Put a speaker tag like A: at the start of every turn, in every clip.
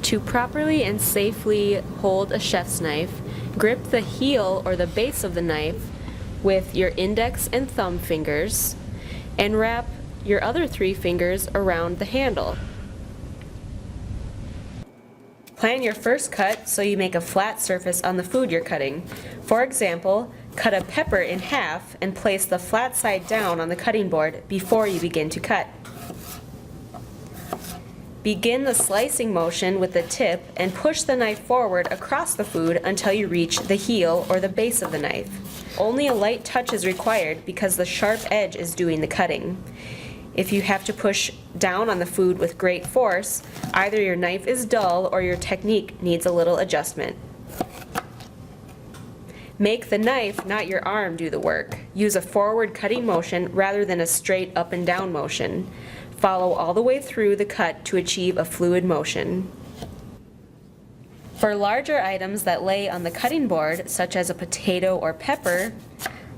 A: To properly and safely hold a chef's knife, grip the heel or the base of the knife with your index and thumb fingers and wrap your other 3 fingers around the handle. Plan your first cut so you make a flat surface on the food you're cutting. For example, cut a pepper in half and place the flat side down on the cutting board before you begin to cut. Begin the slicing motion with the tip and push the knife forward across the food until you reach the heel or the base of the knife. Only a light touch is required because the sharp edge is doing the cutting. If you have to push down on the food with great force, either your knife is dull or your technique needs a little adjustment. Make the knife, not your arm, do the work. Use a forward cutting motion rather than a straight up and down motion. Follow all the way through the cut to achieve a fluid motion. For larger items that lay on the cutting board, such as a potato or pepper,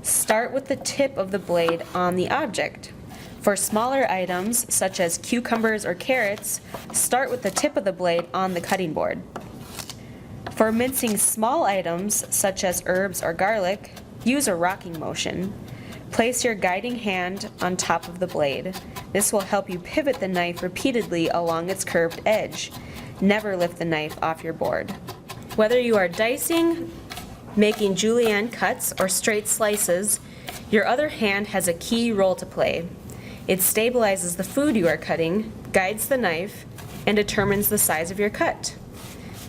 A: start with the tip of the blade on the object. For smaller items, such as cucumbers or carrots, start with the tip of the blade on the cutting board. For mincing small items, such as herbs or garlic, use a rocking motion. Place your guiding hand on top of the blade. This will help you pivot the knife repeatedly along its curved edge. Never lift the knife off your board. Whether you are dicing, making julienne cuts, or straight slices, your other hand has a key role to play. It stabilizes the food you are cutting, guides the knife, and determines the size of your cut.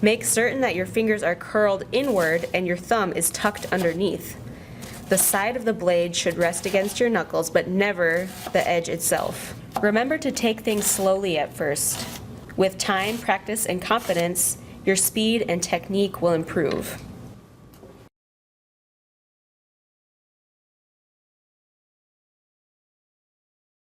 A: Make certain that your fingers are curled inward and your thumb is tucked underneath. The side of the blade should rest against your knuckles, but never the edge itself. Remember to take things slowly at first. With time, practice, and confidence, your speed and technique will improve.